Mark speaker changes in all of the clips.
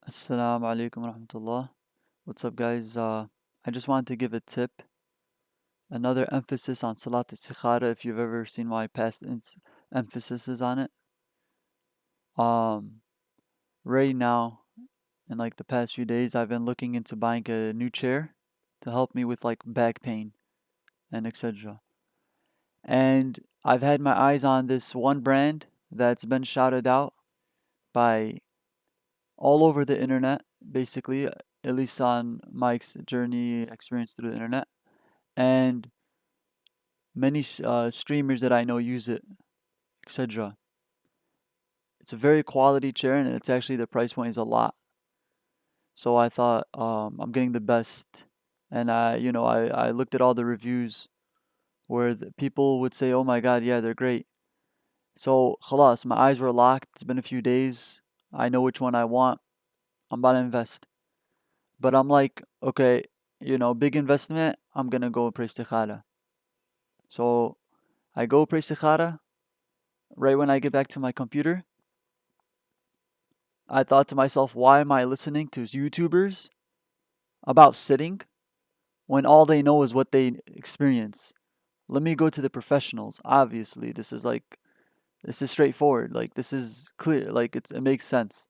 Speaker 1: Assalamu alaikum warahmatullah. What's up, guys? I just wanted to give a tip, another emphasis on Salat Istikhara if you've ever seen my past emphases on it. Um, right now, in like the past few days, I've been looking into buying a new chair to help me with like back pain and etc. And I've had my eyes on this one brand that's been shouted out by all over the internet, basically, at least on my journey experience through the internet. And many streamers that I know use it, etc. It's a very quality chair, and it's actually the price point is a lot. So I thought I'm getting the best, and I looked at all the reviews where the people would say, "Oh my God, yeah, they're great." So khalas, my eyes were locked. It's been a few days. I know which one I want. I'm about to invest, but I'm like, okay, big investment. I'm gonna go pray istikhara. So I go pray istikhara. Right when I get back to my computer, I thought to myself, why am I listening to YouTubers about sitting when all they know is what they experience? Let me go to the professionals. Obviously, this is straightforward. Like this is clear. Like it makes sense.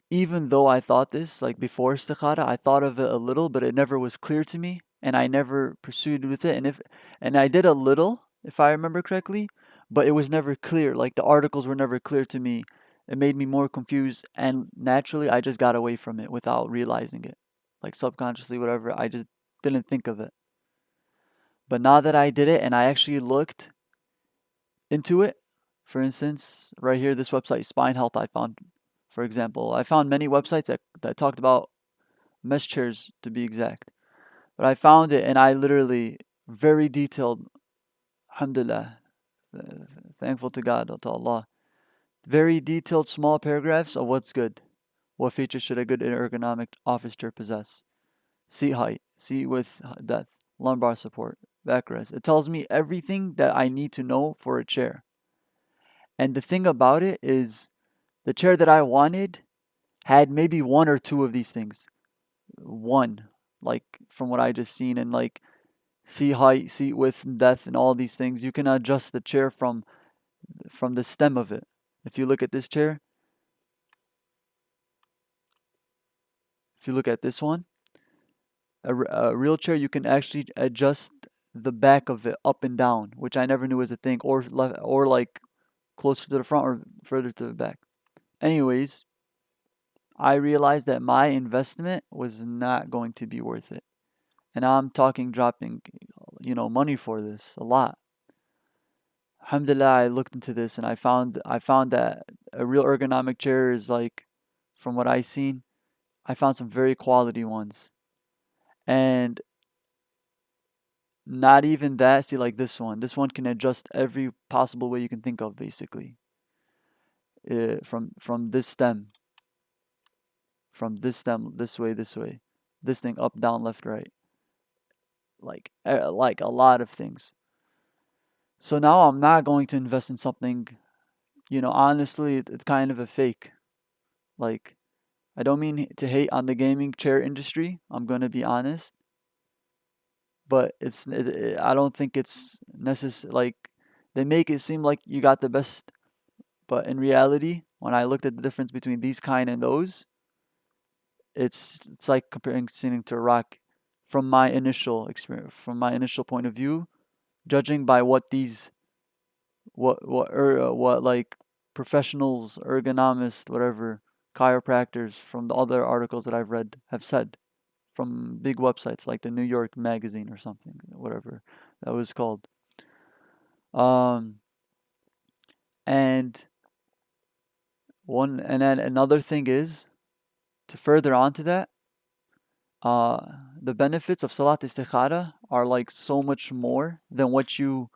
Speaker 1: Even though I thought this like before istikhara, I thought of it a little, but it never was clear to me, and I never pursued with it. And I did a little, if I remember correctly, but it was never clear. Like the articles were never clear to me. It made me more confused, and naturally, I just got away from it without realizing it. Like subconsciously, whatever. I just didn't think of it. But now that I did it, and I actually looked into it, for instance, right here, this website, Spine Health, I found, for example, I found many websites that talked about mesh chairs to be exact. But I found it and I literally very detailed, alhamdulillah, thankful to God, to Allah. Very detailed small paragraphs of what's good. What features should a good ergonomic office chair possess? Seat height, seat width, depth, lumbar support, backrest. It tells me everything that I need to know for a chair. And the thing about it is the chair that I wanted had maybe one or two of these things. One, like from what I just seen, and like seat height, seat width, and depth, and all these things. You can adjust the chair from the stem of it. If you look at this chair, if you look at this one, a real chair, you can actually adjust the back of it up and down, which I never knew was a thing, or left, or like closer to the front or further to the back. Anyways, I realized that my investment was not going to be worth it, and I'm talking dropping, money for this a lot. Alhamdulillah, I looked into this and I found that a real ergonomic chair is like, from what I seen, I found some very quality ones. And not even that, see like this one. This one can adjust every possible way you can think of basically. From this stem, this way, this way. This thing up, down, left, right. Like a lot of things. So now I'm not going to invest in something, honestly, it's kind of a fake. Like I don't mean to hate on the gaming chair industry. I'm going to be honest, but I don't think it's necessary. Like they make it seem like you got the best, but in reality, when I looked at the difference between these kind and those, it's like comparing sitting to a rock. From my initial experience, from my initial point of view, judging by what these what like professionals, ergonomists, whatever, chiropractors from the other articles that I've read have said from big websites like the New York Magazine or something, whatever that was called. Um, and and then another thing is to further on to that, uh, the benefits of Salat Istikhara are like so much more than what you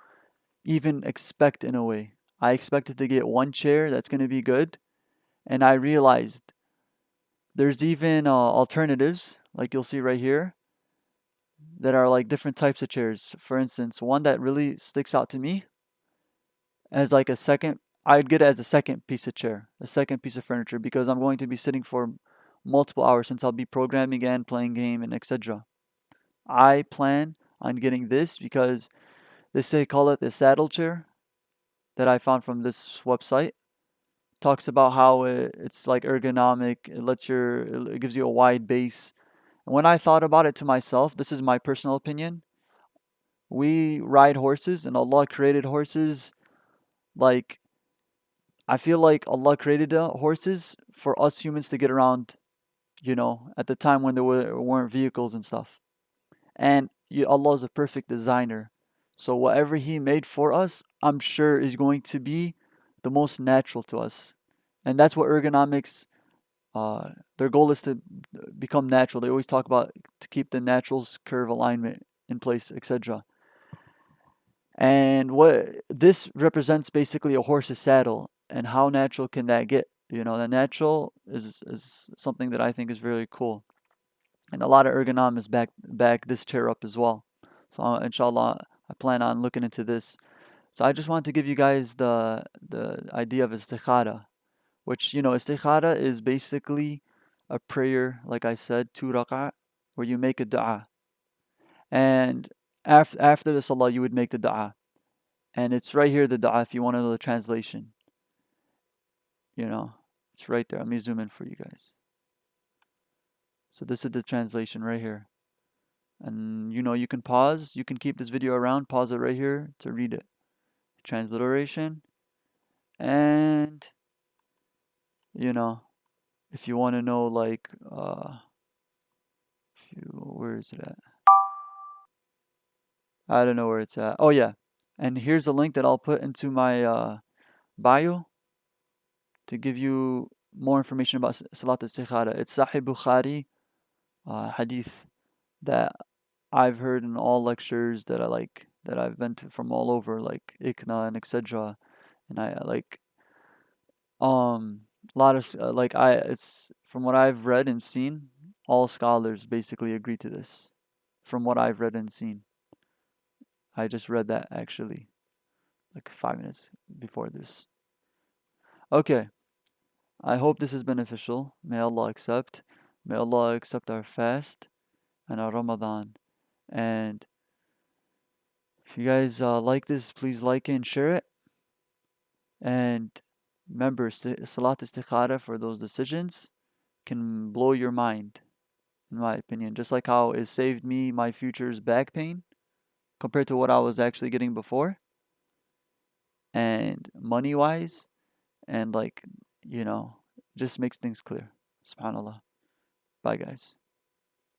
Speaker 1: even expect in a way. I expected to get one chair that's going to be good, and I realized there's even alternatives, like you'll see right here, that are like different types of chairs. For instance, one that really sticks out to me as like a second, I'd get it as a second piece of chair, a second piece of furniture, because I'm going to be sitting for multiple hours since I'll be programming and playing game and etc. I plan on getting this because they call it the saddle chair that I found from this website. Talks about how it's like ergonomic. It gives you a wide base. And when I thought about it to myself, this is my personal opinion. We ride horses, and Allah created horses. Like I feel like Allah created horses for us humans to get around. At the time when weren't vehicles and stuff. And Allah is a perfect designer. So whatever He made for us, I'm sure is going to be the most natural to us. And that's what ergonomics, their goal is to become natural. They always talk about to keep the natural curve alignment in place, etc. And what this represents basically a horse's saddle. And how natural can that get? The natural is something that I think is very cool. And a lot of ergonomics back this chair up as well. So inshallah, I plan on looking into this. So I just want to give you guys the idea of istikhara, which istikhara is basically a prayer, like I said, 2 rak'ah, where you make a du'a, and after the salah you would make the du'a, and it's right here the du'a if you want to know the translation. You know, it's right there. Let me zoom in for you guys. So this is the translation right here. And you can pause. You can keep this video around, pause it right here to read it. Transliteration. And, you know, if you want to know, like, where is it at? I don't know where it's at. Oh, yeah. And here's a link that I'll put into my bio to give you more information about Salat Istikhara. It's Sahih Bukhari hadith that I've heard in all lectures that I've been to from all over, like ICNA and etc. And I a lot of like I it's from what I've read and seen, all scholars basically agree to this. From what I've read and seen, I just read that actually like 5 minutes before this. Okay, I hope this is beneficial. May Allah accept. May Allah accept our fast and our Ramadan. And if you guys like this, please like it and share it. And remember, Salat Istikhara for those decisions can blow your mind, in my opinion. Just like how it saved me my future's back pain compared to what I was actually getting before, and money wise, and just makes things clear. SubhanAllah. Bye, guys.